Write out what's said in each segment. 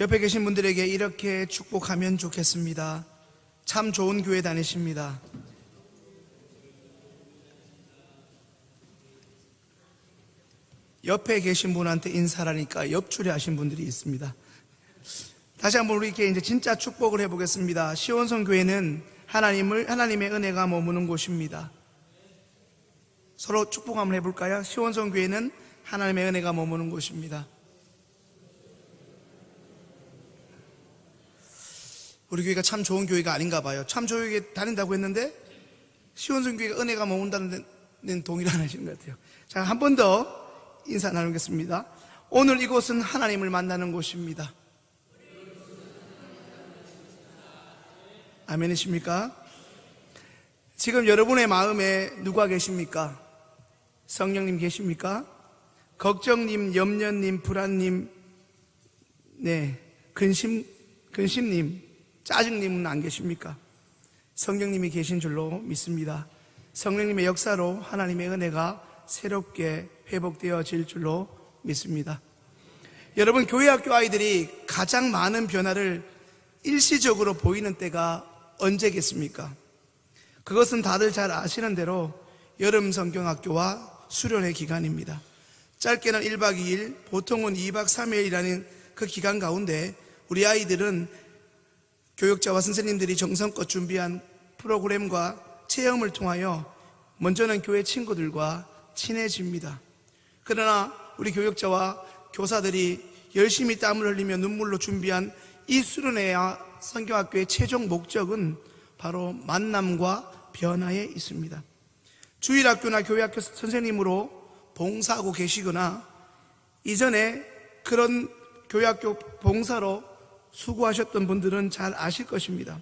옆에 계신 분들에게 이렇게 축복하면 좋겠습니다. 참 좋은 교회 다니십니다. 옆에 계신 분한테 인사하니까 옆줄에 하신 분들이 있습니다. 다시 한번 우리께 이제 진짜 축복을 해보겠습니다. 시온성 교회는 하나님의 은혜가 머무는 곳입니다. 서로 축복 한번 해볼까요? 시온성 교회는 하나님의 은혜가 머무는 곳입니다. 우리 교회가 참 좋은 교회가 아닌가 봐요. 참 좋은 교회 다닌다고 했는데 시온성 교회가 은혜가 머문다는 데는 동의를 안 하시는 것 같아요. 자, 한 번 더 인사 나누겠습니다. 오늘 이곳은 하나님을 만나는 곳입니다. 아멘이십니까? 지금 여러분의 마음에 누가 계십니까? 성령님 계십니까? 걱정님, 염려님, 불안님, 근심님, 짜증님은 안 계십니까? 성령님이 계신 줄로 믿습니다. 성령님의 역사로 하나님의 은혜가 새롭게 회복되어질 줄로 믿습니다. 여러분, 교회학교 아이들이 가장 많은 변화를 일시적으로 보이는 때가 언제겠습니까? 그것은 다들 잘 아시는 대로 여름 성경학교와 수련회 기간입니다. 짧게는 1박 2일, 보통은 2박 3일이라는 그 기간 가운데 우리 아이들은 교육자와 선생님들이 정성껏 준비한 프로그램과 체험을 통하여 먼저는 교회 친구들과 친해집니다. 그러나 우리 교육자와 교사들이 열심히 땀을 흘리며 눈물로 준비한 이 수련회와 성경학교의 최종 목적은 바로 만남과 변화에 있습니다. 주일학교나 교회학교 선생님으로 봉사하고 계시거나 이전에 그런 교회학교 봉사로 수고하셨던 분들은 잘 아실 것입니다.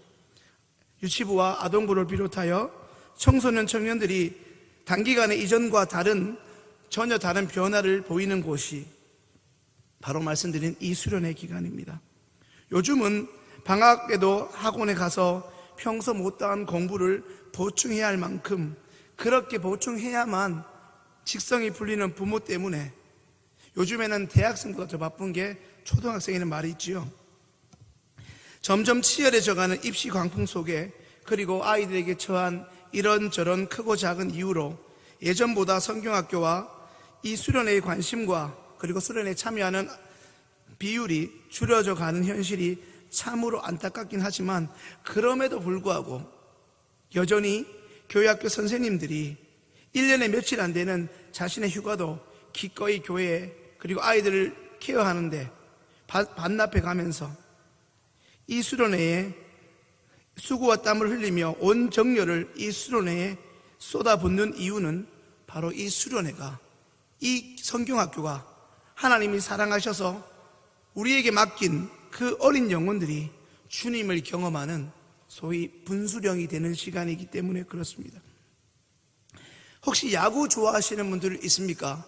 유치부와 아동부를 비롯하여 청소년 청년들이 단기간에 이전과 전혀 다른 변화를 보이는 곳이 바로 말씀드린 이 수련회 기간입니다. 요즘은 방학에도 학원에 가서 평소 못한 공부를 보충해야 할 만큼 그렇게 보충해야만 직성이 풀리는 부모 때문에 요즘에는 대학생보다 더 바쁜 게 초등학생이라는 말이 있지요. 점점 치열해져가는 입시 광풍 속에 그리고 아이들에게 처한 이런저런 크고 작은 이유로 예전보다 성경학교와 이 수련회의 관심과 그리고 수련회에 참여하는 비율이 줄여져 가는 현실이 참으로 안타깝긴 하지만 그럼에도 불구하고 여전히 교회학교 선생님들이 1년에 며칠 안 되는 자신의 휴가도 기꺼이 교회에 그리고 아이들을 케어하는데 반납해 가면서 이 수련회에 수고와 땀을 흘리며 온 정열을 이 수련회에 쏟아붓는 이유는 바로 이 수련회가, 이 성경학교가 하나님이 사랑하셔서 우리에게 맡긴 그 어린 영혼들이 주님을 경험하는 소위 분수령이 되는 시간이기 때문에 그렇습니다. 혹시 야구 좋아하시는 분들 있습니까?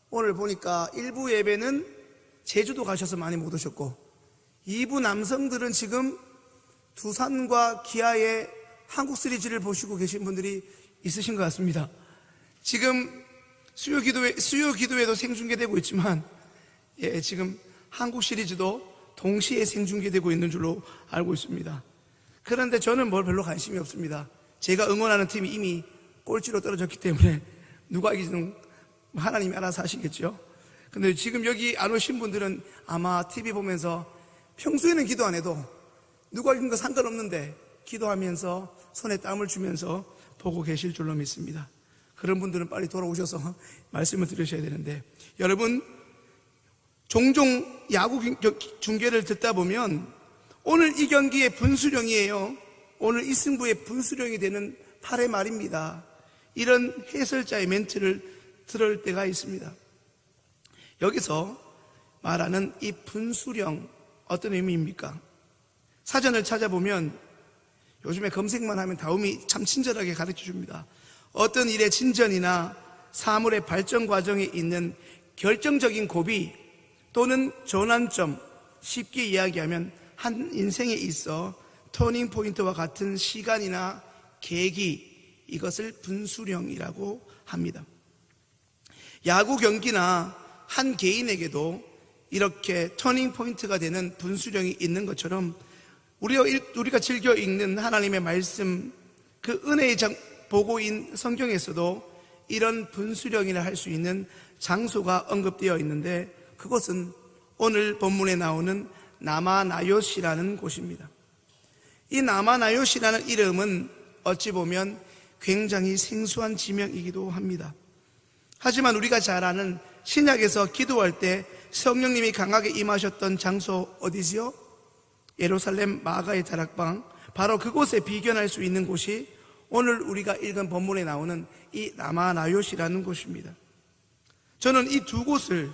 오늘 보니까 1부 예배는 제주도 가셔서 많이 못 오셨고 2부 남성들은 지금 두산과 기아의 한국 시리즈를 보시고 계신 분들이 있으신 것 같습니다. 지금 수요 기도회도 생중계되고 있지만 지금 한국 시리즈도 동시에 생중계되고 있는 줄로 알고 있습니다. 그런데 저는 별로 관심이 없습니다. 제가 응원하는 팀이 이미 꼴찌로 떨어졌기 때문에 누가 이기든 하나님이 알아서 하시겠죠. 근데 지금 여기 안 오신 분들은 아마 TV 보면서 평소에는 기도 안 해도 누가 이긴 거 상관없는데 기도하면서 손에 땀을 주면서 보고 계실 줄로 믿습니다. 그런 분들은 빨리 돌아오셔서 말씀을 들으셔야 되는데, 여러분 종종 야구 중계를 듣다 보면 오늘 이 경기의 분수령이에요, 오늘 이 승부의 분수령이 되는 8회 말입니다, 이런 해설자의 멘트를 들을 때가 있습니다. 여기서 말하는 이 분수령 어떤 의미입니까? 사전을 찾아보면 요즘에 검색만 하면 다음이 참 친절하게 가르쳐 줍니다. 어떤 일의 진전이나 사물의 발전 과정에 있는 결정적인 고비 또는 전환점, 쉽게 이야기하면 한 인생에 있어 터닝 포인트와 같은 시간이나 계기, 이것을 분수령이라고 합니다. 야구 경기나 한 개인에게도 이렇게 터닝 포인트가 되는 분수령이 있는 것처럼 우리가 즐겨 읽는 하나님의 말씀, 그 은혜의 보고인 성경에서도 이런 분수령이라 할 수 있는 장소가 언급되어 있는데, 그것은 오늘 본문에 나오는 나마나요시라는 곳입니다. 이 나마나요시라는 이름은 어찌 보면 굉장히 생소한 지명이기도 합니다. 하지만 우리가 잘 아는 신약에서 기도할 때 성령님이 강하게 임하셨던 장소 어디지요? 예루살렘 마가의 다락방, 바로 그곳에 비견할 수 있는 곳이 오늘 우리가 읽은 본문에 나오는 이 나마나요시라는 곳입니다. 저는 이 두 곳을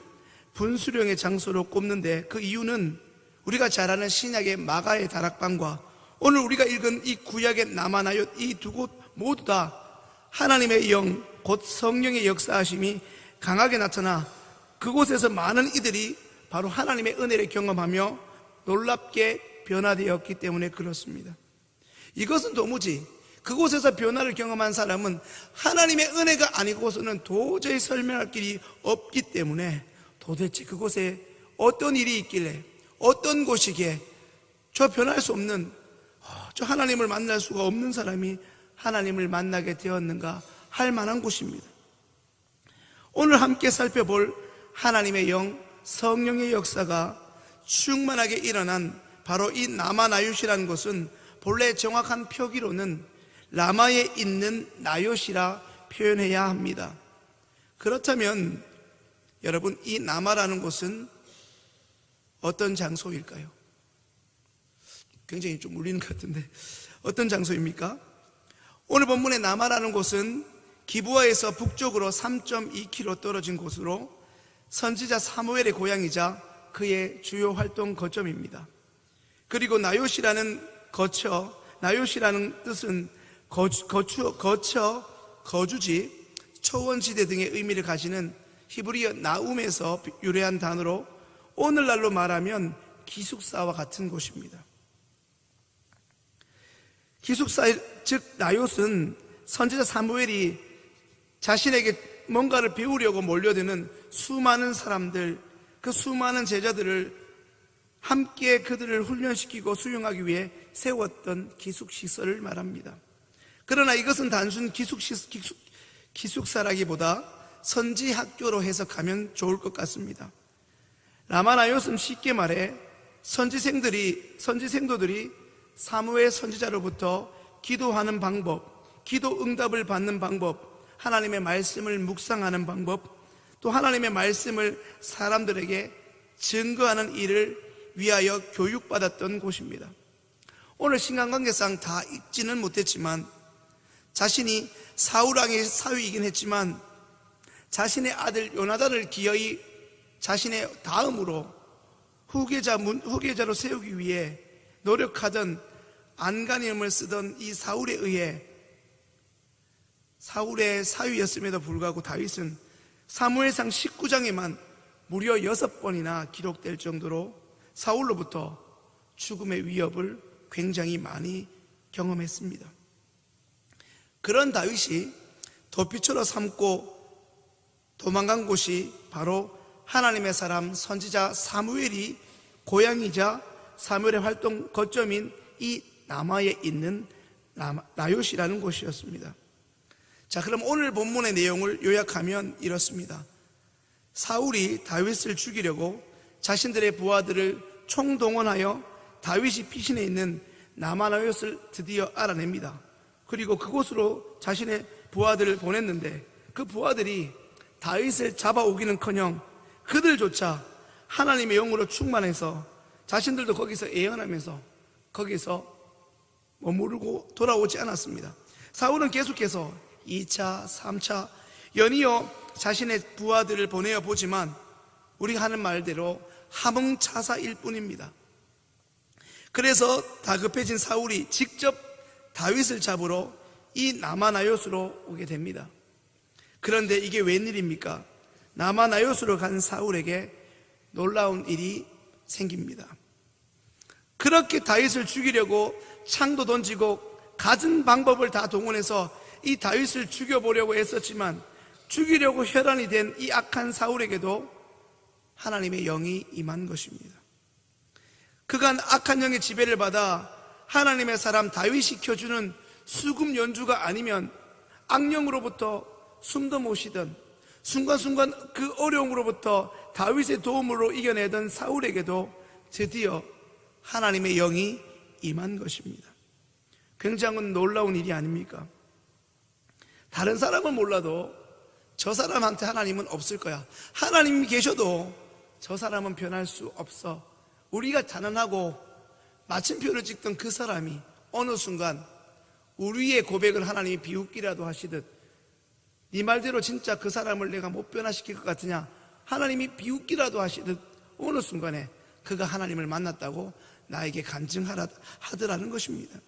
분수령의 장소로 꼽는데, 그 이유는 우리가 잘 아는 신약의 마가의 다락방과 오늘 우리가 읽은 이 구약의 나마나요, 이 두 곳 모두 다 하나님의 영, 곧 성령의 역사하심이 강하게 나타나 그곳에서 많은 이들이 바로 하나님의 은혜를 경험하며 놀랍게 변화되었기 때문에 그렇습니다. 이것은 도무지 그곳에서 변화를 경험한 사람은 하나님의 은혜가 아니고서는 도저히 설명할 길이 없기 때문에, 도대체 그곳에 어떤 일이 있길래, 어떤 곳이기에 저 변할 수 없는, 저 하나님을 만날 수가 없는 사람이 하나님을 만나게 되었는가 할 만한 곳입니다. 오늘 함께 살펴볼 하나님의 영, 성령의 역사가 충만하게 일어난 바로 이 나마나요시라는 곳은 본래 정확한 표기로는 라마에 있는 나요시라 표현해야 합니다. 그렇다면 여러분, 이 나마라는 곳은 어떤 장소일까요? 굉장히 좀 울리는 것 같은데 어떤 장소입니까? 오늘 본문의 나마라는 곳은 기브아에서 북쪽으로 3.2km 떨어진 곳으로 선지자 사무엘의 고향이자 그의 주요 활동 거점입니다. 그리고 나요시라는 나요시라는 뜻은 거주지, 초원지대 등의 의미를 가지는 히브리어 나움에서 유래한 단어로 오늘날로 말하면 기숙사와 같은 곳입니다. 기숙사, 즉 나요스는 선지자 사무엘이 자신에게 뭔가를 배우려고 몰려드는 수많은 사람들, 그 수많은 제자들을 함께 그들을 훈련시키고 수용하기 위해 세웠던 기숙시설을 말합니다. 그러나 이것은 단순 기숙사라기보다 선지학교로 해석하면 좋을 것 같습니다. 라마나요스는 쉽게 말해 선지생도들이 사무엘 선지자로부터 기도하는 방법, 기도 응답을 받는 방법, 하나님의 말씀을 묵상하는 방법, 또 하나님의 말씀을 사람들에게 증거하는 일을 위하여 교육받았던 곳입니다. 오늘 신간관계상 다 읽지는 못했지만, 자신이 사울왕의 사위이긴 했지만 자신의 아들 요나단을 기어이 자신의 다음으로 후계자로 세우기 위해 노력하던 안간힘을 쓰던 이 사울에 의해, 사울의 사위였음에도 불구하고 다윗은 사무엘상 19장에만 무려 6번이나 기록될 정도로 사울로부터 죽음의 위협을 굉장히 많이 경험했습니다. 그런 다윗이 도피처로 삼고 도망간 곳이 바로 하나님의 사람 선지자 사무엘이 고향이자 사무엘의 활동 거점인 이 남아에 있는 나요시라는 곳이었습니다. 자, 그럼 오늘 본문의 내용을 요약하면 이렇습니다. 사울이 다윗을 죽이려고 자신들의 부하들을 총동원하여 다윗이 피신해 있는 나마나요스를 드디어 알아냅니다. 그리고 그곳으로 자신의 부하들을 보냈는데, 그 부하들이 다윗을 잡아오기는커녕 그들조차 하나님의 영으로 충만해서 자신들도 거기서 예언하면서 거기서 머무르고 돌아오지 않았습니다. 사울은 계속해서 2차, 3차 연이어 자신의 부하들을 보내어 보지만 우리가 하는 말대로 함흥차사일 뿐입니다. 그래서 다급해진 사울이 직접 다윗을 잡으러 이 나마나요스로 오게 됩니다. 그런데 이게 웬일입니까? 나마나요스로 간 사울에게 놀라운 일이 생깁니다. 그렇게 다윗을 죽이려고 창도 던지고 갖은 방법을 다 동원해서 이 다윗을 죽여보려고 했었지만, 죽이려고 혈안이 된 이 악한 사울에게도 하나님의 영이 임한 것입니다. 그간 악한 영의 지배를 받아 하나님의 사람 다윗이 켜주는 수금 연주가 아니면 악령으로부터 숨도 못 쉬던, 순간순간 그 어려움으로부터 다윗의 도움으로 이겨내던 사울에게도 드디어 하나님의 영이 임한 것입니다. 굉장히 놀라운 일이 아닙니까? 다른 사람은 몰라도 저 사람한테 하나님은 없을 거야. 하나님이 계셔도 저 사람은 변할 수 없어. 우리가 자난하고 마침표를 찍던 그 사람이 어느 순간 우리의 고백을 하나님이 비웃기라도 하시듯, 네 말대로 진짜 그 사람을 내가 못 변화시킬 것 같으냐, 하나님이 비웃기라도 하시듯 어느 순간에 그가 하나님을 만났다고 나에게 간증하더라는 것입니다.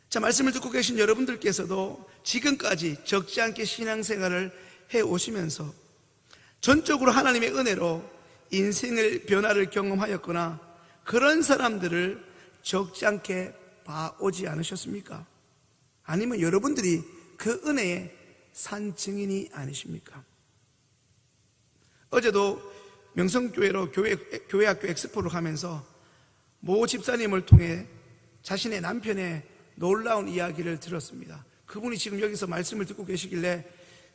자, 말씀을 듣고 계신 여러분들께서도 지금까지 적지 않게 신앙생활을 해오시면서 전적으로 하나님의 은혜로 인생의 변화를 경험하였거나 그런 사람들을 적지 않게 봐오지 않으셨습니까? 아니면 여러분들이 그 은혜의 산증인이 아니십니까? 어제도 명성교회로 교회학교 엑스포를 가면서 모 집사님을 통해 자신의 남편의 놀라운 이야기를 들었습니다. 그분이 지금 여기서 말씀을 듣고 계시길래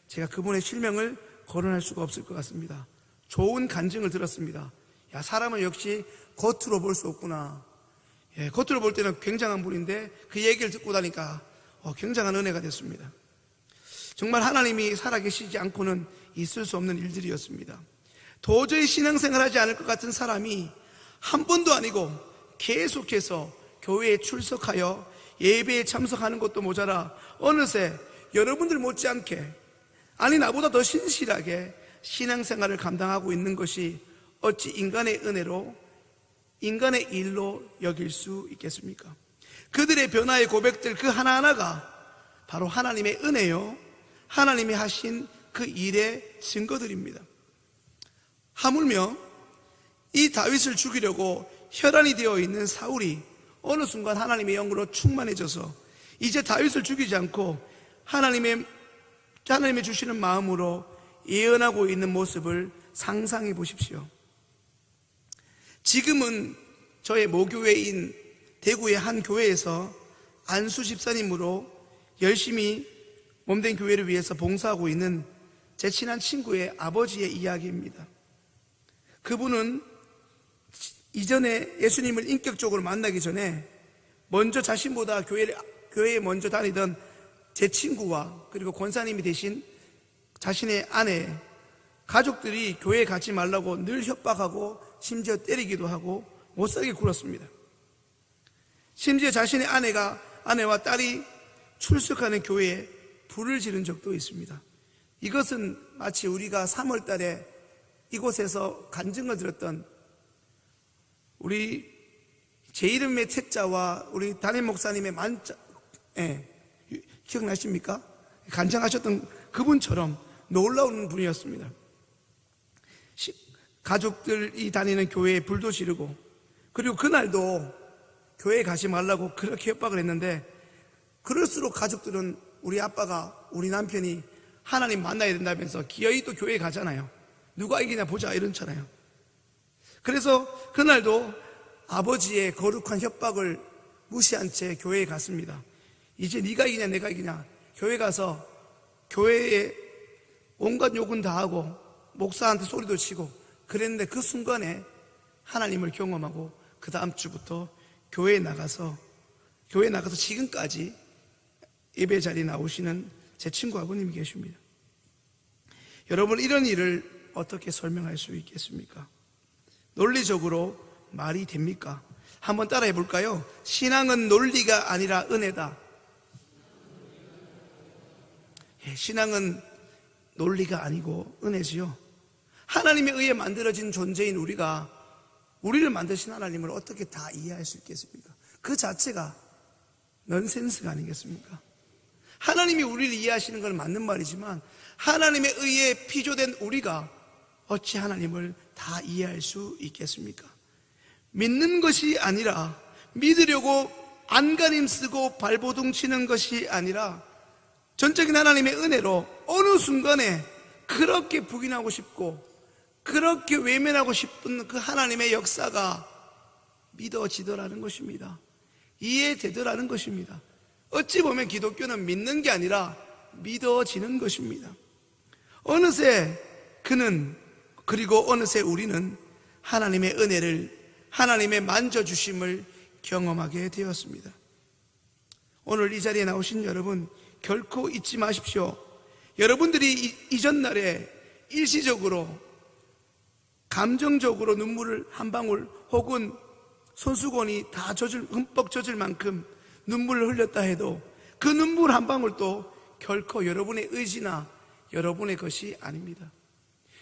제가 그분의 실명을 거론할 수가 없을 것 같습니다. 좋은 간증을 들었습니다. 야, 사람은 역시 겉으로 볼 수 없구나. 예, 겉으로 볼 때는 굉장한 분인데 그 얘기를 듣고 나니까 굉장한 은혜가 됐습니다. 정말 하나님이 살아계시지 않고는 있을 수 없는 일들이었습니다. 도저히 신앙생활하지 않을 것 같은 사람이 한 번도 아니고 계속해서 교회에 출석하여 예배에 참석하는 것도 모자라 어느새 여러분들 못지않게, 아니 나보다 더 신실하게 신앙생활을 감당하고 있는 것이 어찌 인간의 은혜로, 인간의 일로 여길 수 있겠습니까? 그들의 변화의 고백들 그 하나하나가 바로 하나님의 은혜요, 하나님이 하신 그 일의 증거들입니다. 하물며 이 다윗을 죽이려고 혈안이 되어 있는 사울이 어느 순간 하나님의 영으로 충만해져서 이제 다윗을 죽이지 않고 하나님의 주시는 마음으로 예언하고 있는 모습을 상상해 보십시오. 지금은 저의 모교회인 대구의 한 교회에서 안수 집사님으로 열심히 몸된 교회를 위해서 봉사하고 있는 제 친한 친구의 아버지의 이야기입니다. 그분은 이전에 예수님을 인격적으로 만나기 전에 먼저 자신보다 교회에 먼저 다니던 제 친구와 그리고 권사님이 되신 자신의 아내, 가족들이 교회에 가지 말라고 늘 협박하고 심지어 때리기도 하고 못살게 굴었습니다. 심지어 자신의 아내와 딸이 출석하는 교회에 불을 지른 적도 있습니다. 이것은 마치 우리가 3월 달에 이곳에서 간증을 들었던 우리 제 이름의 태자와 우리 담임 목사님의 만자, 기억나십니까? 간증하셨던 그분처럼 놀라운 분이었습니다. 가족들이 다니는 교회에 불도 지르고, 그리고 그날도 교회에 가지 말라고 그렇게 협박을 했는데, 그럴수록 가족들은 우리 아빠가, 우리 남편이 하나님 만나야 된다면서 기어이 또 교회에 가잖아요. 누가 이기냐 보자 이런잖아요. 그래서 그날도 아버지의 거룩한 협박을 무시한 채 교회에 갔습니다. 이제 네가 이기냐 내가 이기냐, 교회 가서 교회에 온갖 욕은 다 하고 목사한테 소리도 치고 그랬는데, 그 순간에 하나님을 경험하고 그 다음 주부터 교회에 나가서 지금까지 예배 자리에 나오시는 제 친구 아버님이 계십니다. 여러분, 이런 일을 어떻게 설명할 수 있겠습니까? 논리적으로 말이 됩니까? 한번 따라해 볼까요? 신앙은 논리가 아니라 은혜다. 신앙은 논리가 아니고 은혜지요. 하나님에 의해 만들어진 존재인 우리를 만드신 하나님을 어떻게 다 이해할 수 있겠습니까? 그 자체가 넌센스가 아니겠습니까? 하나님이 우리를 이해하시는 건 맞는 말이지만 하나님에 의해 피조된 우리가 어찌 하나님을 다 이해할 수 있겠습니까? 믿는 것이 아니라, 믿으려고 안간힘 쓰고 발버둥 치는 것이 아니라 전적인 하나님의 은혜로 어느 순간에 그렇게 부인하고 싶고 그렇게 외면하고 싶은 그 하나님의 역사가 믿어지더라는 것입니다. 이해되더라는 것입니다. 어찌 보면 기독교는 믿는 게 아니라 믿어지는 것입니다. 어느새 그는, 그리고 어느새 우리는 하나님의 은혜를, 하나님의 만져주심을 경험하게 되었습니다. 오늘 이 자리에 나오신 여러분, 결코 잊지 마십시오. 여러분들이 이전날에 일시적으로 감정적으로 눈물을 한 방울 혹은 손수건이 다 흠뻑 젖을 만큼 눈물을 흘렸다 해도 그 눈물 한 방울도 결코 여러분의 의지나 여러분의 것이 아닙니다.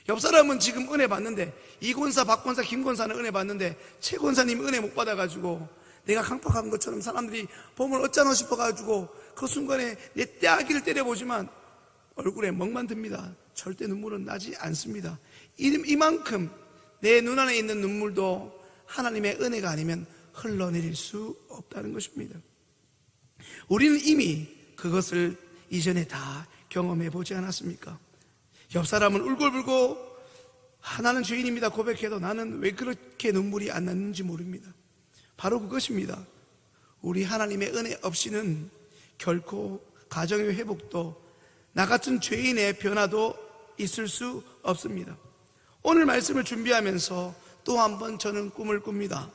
옆 사람은 지금 은혜 받는데, 이 권사, 박 권사, 김 권사는 은혜 받는데 최 권사님 은혜 못 받아가지고 내가 강팍한 것처럼 사람들이 보면 어쩌나 싶어가지고 그 순간에 내 떼아기를 때려보지만 얼굴에 멍만 듭니다. 절대 눈물은 나지 않습니다. 이만큼 내 눈안에 있는 눈물도 하나님의 은혜가 아니면 흘러내릴 수 없다는 것입니다. 우리는 이미 그것을 이전에 다 경험해 보지 않았습니까? 옆 사람은 울고불고 나는 죄인입니다 고백해도 나는 왜 그렇게 눈물이 안 났는지 모릅니다. 바로 그것입니다. 우리 하나님의 은혜 없이는 결코 가정의 회복도, 나 같은 죄인의 변화도 있을 수 없습니다. 오늘 말씀을 준비하면서 또 한 번 저는 꿈을 꿉니다.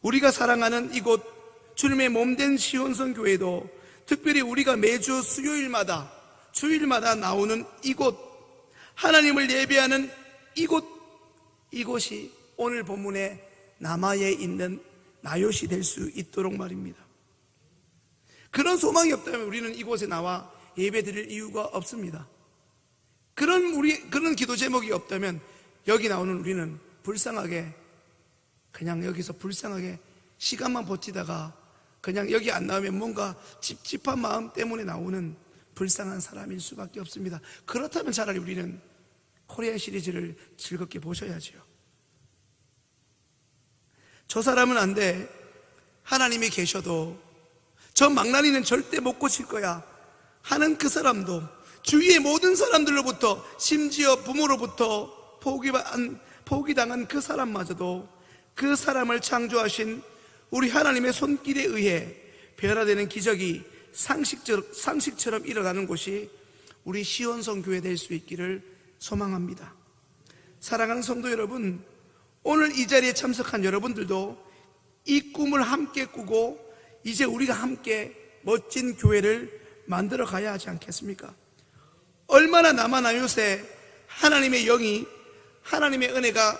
우리가 사랑하는 이곳 주님의 몸된 시온성 교회도, 특별히 우리가 매주 수요일마다 주일마다 나오는 이곳, 하나님을 예배하는 이곳이 오늘 본문에 남아에 있는 나요시 될 수 있도록 말입니다. 그런 소망이 없다면 우리는 이곳에 나와 예배 드릴 이유가 없습니다. 그런 기도 제목이 없다면 여기 나오는 우리는 불쌍하게, 그냥 여기서 불쌍하게 시간만 버티다가 그냥 여기 안 나오면 뭔가 찝찝한 마음 때문에 나오는 불쌍한 사람일 수밖에 없습니다. 그렇다면 차라리 우리는 코리안 시리즈를 즐겁게 보셔야죠. 저 사람은 안 돼, 하나님이 계셔도 저 망나니는 절대 못 고칠 거야 하는 그 사람도, 주위의 모든 사람들로부터, 심지어 부모로부터 포기당한 그 사람마저도 그 사람을 창조하신 우리 하나님의 손길에 의해 변화되는 기적이 상식처럼 일어나는 곳이 우리 시온성 교회 될 수 있기를 소망합니다. 사랑하는 성도 여러분, 오늘 이 자리에 참석한 여러분들도 이 꿈을 함께 꾸고 이제 우리가 함께 멋진 교회를 만들어 가야 하지 않겠습니까? 얼마나 남아나요새 하나님의 영이, 하나님의 은혜가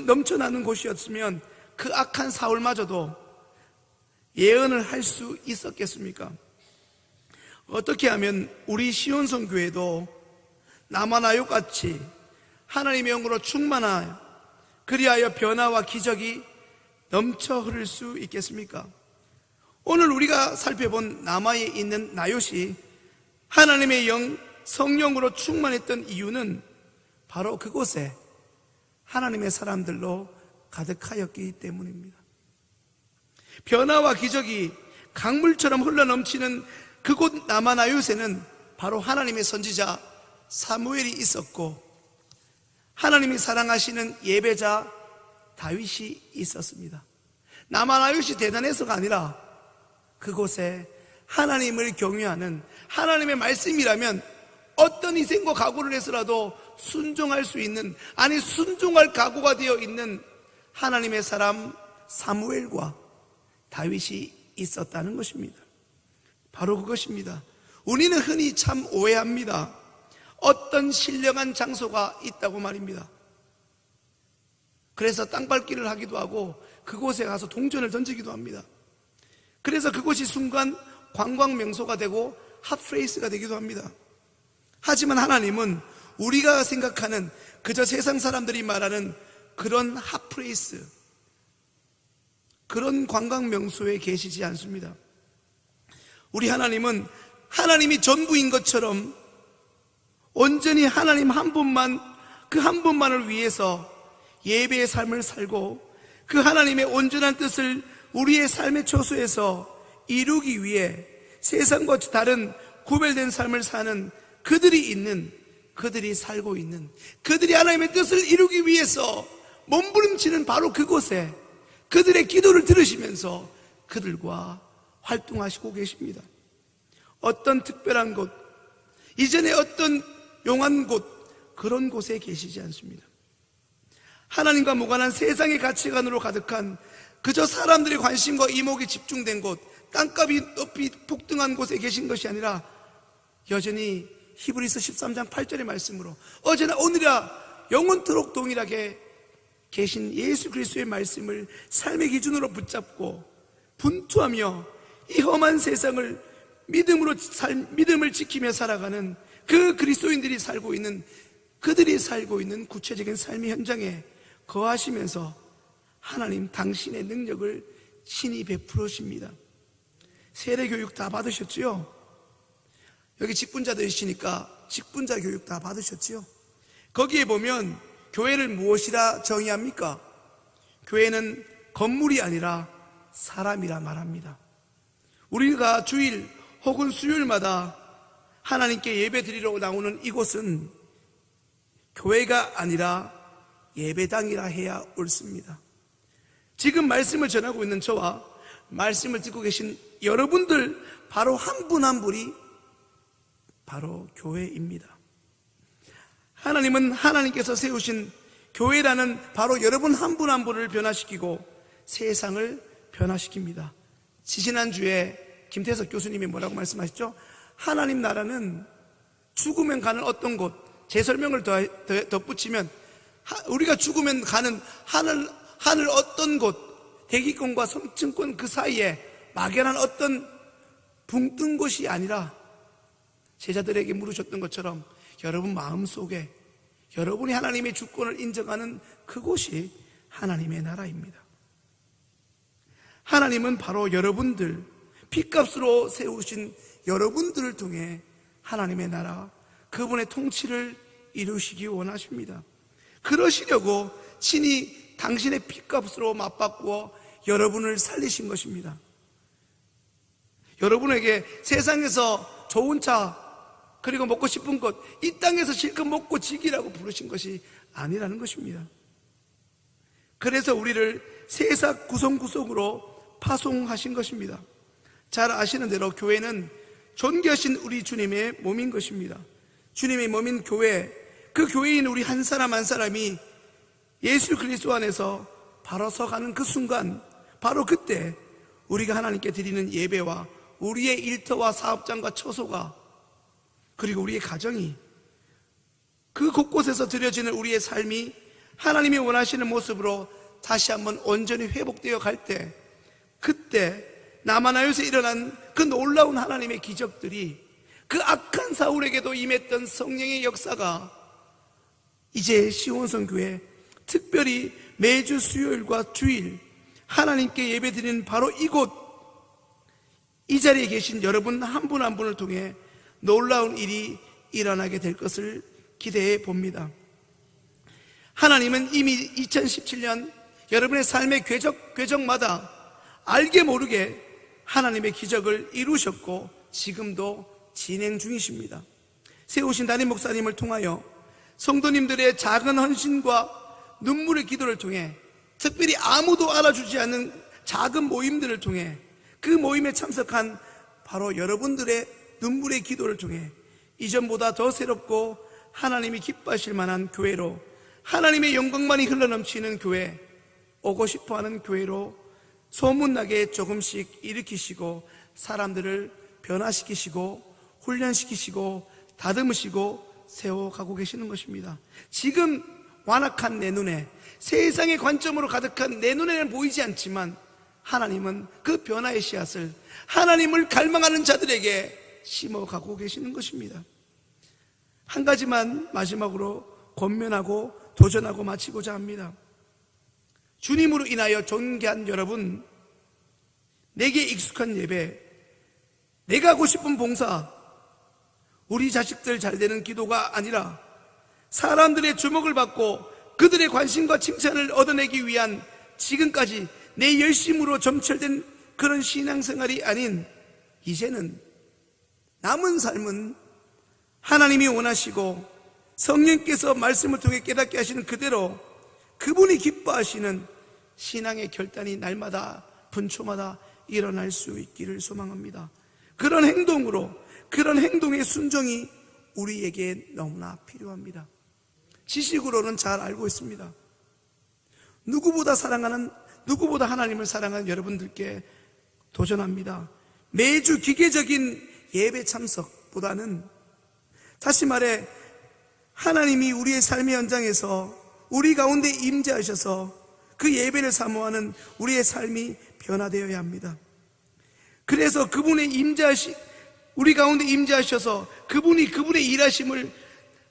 넘쳐나는 곳이었으면 그 악한 사울마저도 예언을 할 수 있었겠습니까? 어떻게 하면 우리 시온성 교회도 남아나요 같이 하나님의 영으로 충만하여 그리하여 변화와 기적이 넘쳐 흐를 수 있겠습니까? 오늘 우리가 살펴본 남아에 있는 나요시, 하나님의 영, 성령으로 충만했던 이유는 바로 그곳에 하나님의 사람들로 가득하였기 때문입니다. 변화와 기적이 강물처럼 흘러넘치는 그곳 남아나요새는 바로 하나님의 선지자 사무엘이 있었고 하나님이 사랑하시는 예배자 다윗이 있었습니다. 남아나요시 대단해서가 아니라 그곳에 하나님을 경외하는, 하나님의 말씀이라면 어떤 희생과 각오를 해서라도 순종할 수 있는, 아니 순종할 각오가 되어 있는 하나님의 사람 사무엘과 다윗이 있었다는 것입니다. 바로 그것입니다. 우리는 흔히 참 오해합니다. 어떤 신령한 장소가 있다고 말입니다. 그래서 땅밟기를 하기도 하고 그곳에 가서 동전을 던지기도 합니다. 그래서 그곳이 순간 관광 명소가 되고 핫플레이스가 되기도 합니다. 하지만 하나님은 우리가 생각하는 그저 세상 사람들이 말하는 그런 핫플레이스, 그런 관광 명소에 계시지 않습니다. 우리 하나님은 하나님이 전부인 것처럼 온전히 하나님 한 분만, 그 한 분만을 위해서 예배의 삶을 살고 그 하나님의 온전한 뜻을 우리의 삶의 처소에서 이루기 위해 세상과 다른 구별된 삶을 사는 그들이 있는 그들이 살고 있는, 그들이 하나님의 뜻을 이루기 위해서 몸부림치는 바로 그곳에 그들의 기도를 들으시면서 그들과 활동하시고 계십니다. 어떤 특별한 곳, 이전에 어떤 용한 곳, 그런 곳에 계시지 않습니다. 하나님과 무관한 세상의 가치관으로 가득한, 그저 사람들의 관심과 이목이 집중된 곳, 땅값이 높이 폭등한 곳에 계신 것이 아니라 여전히 히브리서 13장 8절의 말씀으로 어제나 오늘이라 영원토록 동일하게 계신 예수 그리스도의 말씀을 삶의 기준으로 붙잡고 분투하며 이 험한 세상을 믿음을 지키며 살아가는 그 그리스도인들이 살고 있는, 그들이 살고 있는 구체적인 삶의 현장에 거하시면서 하나님 당신의 능력을 친히 베풀으십니다. 세례교육 다 받으셨지요? 여기 직분자들이시니까 직분자 교육 다 받으셨지요? 거기에 보면 교회를 무엇이라 정의합니까? 교회는 건물이 아니라 사람이라 말합니다. 우리가 주일 혹은 수요일마다 하나님께 예배 드리러 나오는 이곳은 교회가 아니라 예배당이라 해야 옳습니다. 지금 말씀을 전하고 있는 저와 말씀을 듣고 계신 여러분들 바로 한 분 한 분이 바로 교회입니다. 하나님은 하나님께서 세우신 교회라는 바로 여러분 한 분 한 분을 변화시키고 세상을 변화시킵니다. 지지난주에 김태석 교수님이 뭐라고 말씀하셨죠? 하나님 나라는 죽으면 가는 어떤 곳, 제 설명을 덧붙이면 우리가 죽으면 가는 하늘 어떤 곳, 대기권과 성층권 그 사이에 막연한 어떤 붕 뜬 곳이 아니라 제자들에게 물으셨던 것처럼 여러분 마음속에 여러분이 하나님의 주권을 인정하는 그곳이 하나님의 나라입니다. 하나님은 바로 여러분들, 핏값으로 세우신 여러분들을 통해 하나님의 나라, 그분의 통치를 이루시기 원하십니다. 그러시려고 친히 당신의 핏값으로 맞바꾸어 여러분을 살리신 것입니다. 여러분에게 세상에서 좋은 차 그리고 먹고 싶은 것, 이 땅에서 실컷 먹고 즐기라고 부르신 것이 아니라는 것입니다. 그래서 우리를 세상 구석구석으로 파송하신 것입니다. 잘 아시는 대로 교회는 존귀하신 우리 주님의 몸인 것입니다. 주님의 몸인 교회, 그 교회인 우리 한 사람 한 사람이 예수 그리스도 안에서 바로 서가는 그 순간, 바로 그때 우리가 하나님께 드리는 예배와 우리의 일터와 사업장과 처소가, 그리고 우리의 가정이, 그 곳곳에서 드려지는 우리의 삶이 하나님이 원하시는 모습으로 다시 한번 온전히 회복되어 갈 때, 그때 나마나요에서 일어난 그 놀라운 하나님의 기적들이, 그 악한 사울에게도 임했던 성령의 역사가 이제 시온성교회 특별히 매주 수요일과 주일 하나님께 예배드리는 바로 이곳, 이 자리에 계신 여러분 한 분 한 분을 통해 놀라운 일이 일어나게 될 것을 기대해 봅니다. 하나님은 이미 2017년 여러분의 삶의 궤적마다 알게 모르게 하나님의 기적을 이루셨고 지금도 진행 중이십니다. 세우신 담임 목사님을 통하여 성도님들의 작은 헌신과 눈물의 기도를 통해, 특별히 아무도 알아주지 않는 작은 모임들을 통해, 그 모임에 참석한 바로 여러분들의 눈물의 기도를 통해 이전보다 더 새롭고 하나님이 기뻐하실 만한 교회로, 하나님의 영광만이 흘러넘치는 교회, 오고 싶어하는 교회로 소문나게 조금씩 일으키시고 사람들을 변화시키시고 훈련시키시고 다듬으시고 세워가고 계시는 것입니다. 지금 완악한 내 눈에, 세상의 관점으로 가득한 내 눈에는 보이지 않지만 하나님은 그 변화의 씨앗을 하나님을 갈망하는 자들에게 심어가고 계시는 것입니다. 한 가지만 마지막으로 권면하고 도전하고 마치고자 합니다. 주님으로 인하여 존귀한 여러분, 내게 익숙한 예배, 내가 하고 싶은 봉사, 우리 자식들 잘 되는 기도가 아니라 사람들의 주목을 받고 그들의 관심과 칭찬을 얻어내기 위한 지금까지 내 열심으로 점철된 그런 신앙생활이 아닌, 이제는 남은 삶은 하나님이 원하시고 성령께서 말씀을 통해 깨닫게 하시는 그대로 그분이 기뻐하시는 신앙의 결단이 날마다 분초마다 일어날 수 있기를 소망합니다. 그런 행동으로, 그런 행동의 순종이 우리에게 너무나 필요합니다. 지식으로는 잘 알고 있습니다. 누구보다 하나님을 사랑하는 여러분들께 도전합니다. 매주 기계적인 예배 참석보다는, 다시 말해 하나님이 우리의 삶의 현장에서 우리 가운데 임재하셔서 그 예배를 사모하는 우리의 삶이 변화되어야 합니다. 그래서 우리 가운데 임재하셔서 그분의 일하심을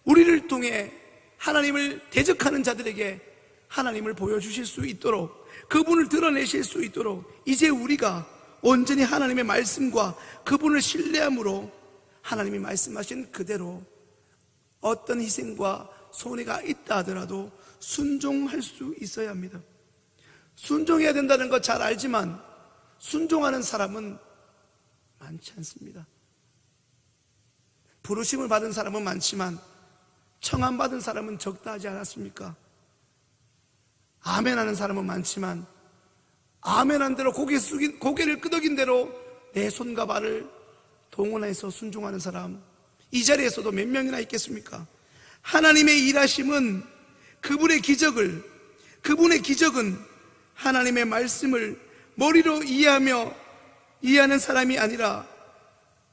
우리를 통해 하나님을 대적하는 자들에게 하나님을 보여주실 수 있도록, 그분을 드러내실 수 있도록 이제 우리가 온전히 하나님의 말씀과 그분을 신뢰함으로 하나님이 말씀하신 그대로 어떤 희생과 손해가 있다 하더라도 순종할 수 있어야 합니다. 순종해야 된다는 거 잘 알지만 순종하는 사람은 많지 않습니다. 부르심을 받은 사람은 많지만 청함받은 사람은 적다 하지 않았습니까? 아멘하는 사람은 많지만 아멘한 대로 고개를 끄덕인 대로 내 손과 발을 동원해서 순종하는 사람, 이 자리에서도 몇 명이나 있겠습니까? 하나님의 일하심은 그분의 기적은 하나님의 말씀을 머리로 이해하는 사람이 아니라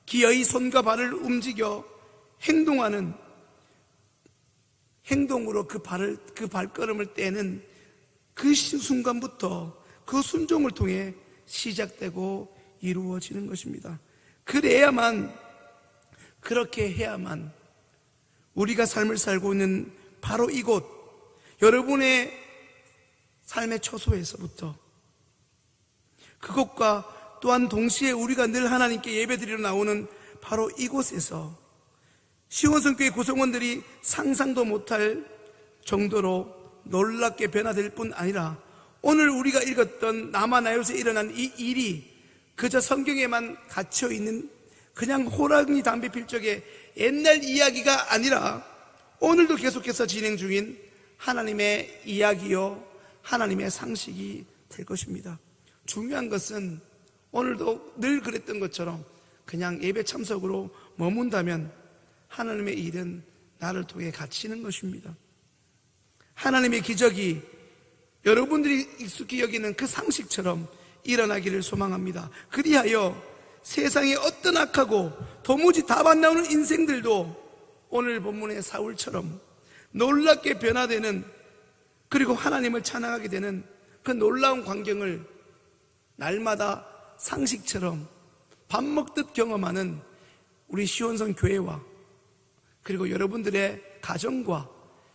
기어이 손과 발을 움직여 행동으로 그 발걸음을 떼는 그 순간부터 그 순종을 통해 시작되고 이루어지는 것입니다. 그렇게 해야만 우리가 삶을 살고 있는 바로 이곳, 여러분의 삶의 초소에서부터 그것과 또한 동시에 우리가 늘 하나님께 예배드리러 나오는 바로 이곳에서 시온성교회 구성원들이 상상도 못할 정도로 놀랍게 변화될 뿐 아니라 오늘 우리가 읽었던 라마나요스에 일어난 이 일이 그저 성경에만 갇혀있는 그냥 호랑이 담배 필 적의 옛날 이야기가 아니라 오늘도 계속해서 진행 중인 하나님의 이야기요, 하나님의 상식이 될 것입니다. 중요한 것은 오늘도 늘 그랬던 것처럼 그냥 예배 참석으로 머문다면 하나님의 일은 나를 통해 갇히는 것입니다. 하나님의 기적이 여러분들이 익숙히 여기는 그 상식처럼 일어나기를 소망합니다. 그리하여 세상에 어떤 악하고 도무지 답 안 나오는 인생들도 오늘 본문의 사울처럼 놀랍게 변화되는, 그리고 하나님을 찬양하게 되는 그 놀라운 광경을 날마다 상식처럼 밥 먹듯 경험하는 우리 시온성 교회와 그리고 여러분들의 가정과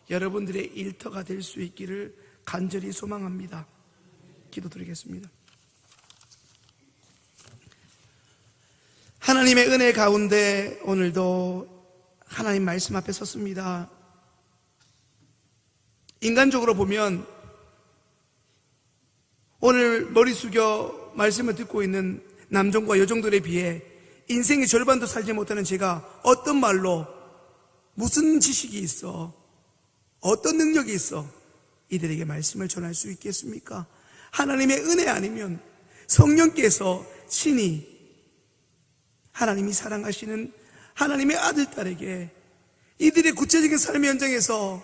여러분들의 일터가 될 수 있기를 간절히 소망합니다. 기도드리겠습니다. 하나님의 은혜 가운데 오늘도 하나님 말씀 앞에 섰습니다. 인간적으로 보면 오늘 머리 숙여 말씀을 듣고 있는 남종과 여종들에 비해 인생의 절반도 살지 못하는 제가 어떤 말로, 무슨 지식이 있어, 어떤 능력이 있어 이들에게 말씀을 전할 수 있겠습니까? 하나님의 은혜 아니면 성령께서 친히 하나님이 사랑하시는 하나님의 아들, 딸에게 이들의 구체적인 삶의 현장에서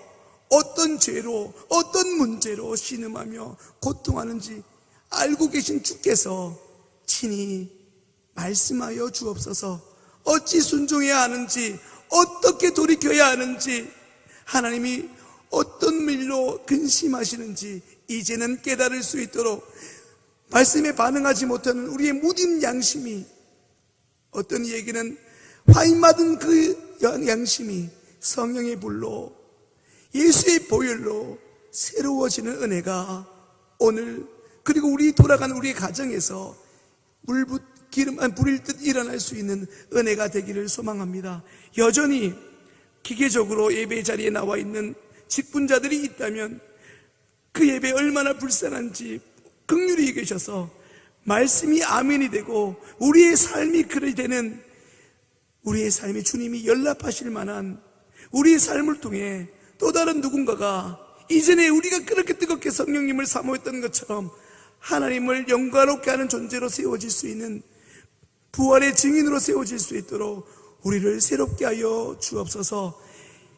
어떤 죄로, 어떤 문제로 신음하며 고통하는지 알고 계신 주께서 친히 말씀하여 주옵소서. 어찌 순종해야 하는지, 어떻게 돌이켜야 하는지, 하나님이 어떤 일로 근심하시는지 이제는 깨달을 수 있도록 말씀에 반응하지 못하는 우리의 무딘 양심이, 어떤 이에게는 화인 맞은 그 양심이 성령의 불로, 예수의 보혈로 새로워지는 은혜가 오늘, 그리고 우리 돌아가는 우리의 가정에서 불일 듯 일어날 수 있는 은혜가 되기를 소망합니다. 여전히 기계적으로 예배 자리에 나와 있는 직분자들이 있다면 그 예배 얼마나 불쌍한지 긍휼히 계셔서 말씀이 아멘이 되고 우리의 삶이 그리 되는, 우리의 삶에 주님이 연락하실 만한 우리의 삶을 통해 또 다른 누군가가 이전에 우리가 그렇게 뜨겁게 성령님을 사모했던 것처럼 하나님을 영광롭게 하는 존재로 세워질 수 있는, 부활의 증인으로 세워질 수 있도록 우리를 새롭게 하여 주옵소서.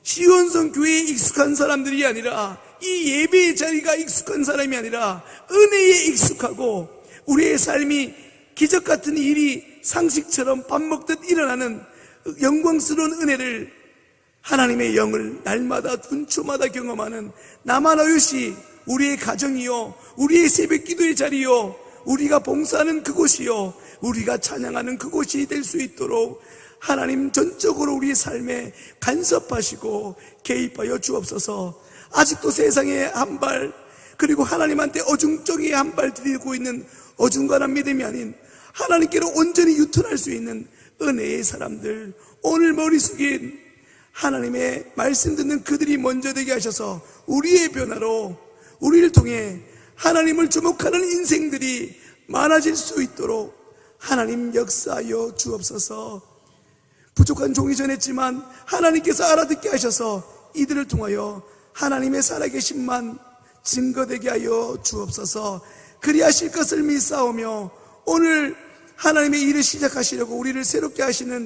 시온성 교회에 익숙한 사람들이 아니라, 이 예배의 자리가 익숙한 사람이 아니라 은혜에 익숙하고 우리의 삶이 기적 같은 일이 상식처럼 밥 먹듯 일어나는 영광스러운 은혜를, 하나님의 영을 날마다 분초마다 경험하는 나만 어요시 우리의 가정이요, 우리의 새벽 기도의 자리요, 우리가 봉사하는 그곳이요, 우리가 찬양하는 그곳이 될 수 있도록 하나님 전적으로 우리의 삶에 간섭하시고 개입하여 주옵소서. 아직도 세상에 한 발, 그리고 하나님한테 어중쩡히 한 발 들이고 있는 어중간한 믿음이 아닌 하나님께로 온전히 유턴할 수 있는 은혜의 사람들, 오늘 머리 숙인 하나님의 말씀 듣는 그들이 먼저 되게 하셔서 우리의 변화로 우리를 통해 하나님을 주목하는 인생들이 많아질 수 있도록 하나님 역사하여 주옵소서. 부족한 종이 전했지만 하나님께서 알아듣게 하셔서 이들을 통하여 하나님의 살아계심만 증거되게 하여 주옵소서. 그리하실 것을 믿사오며 오늘 하나님의 일을 시작하시려고 우리를 새롭게 하시는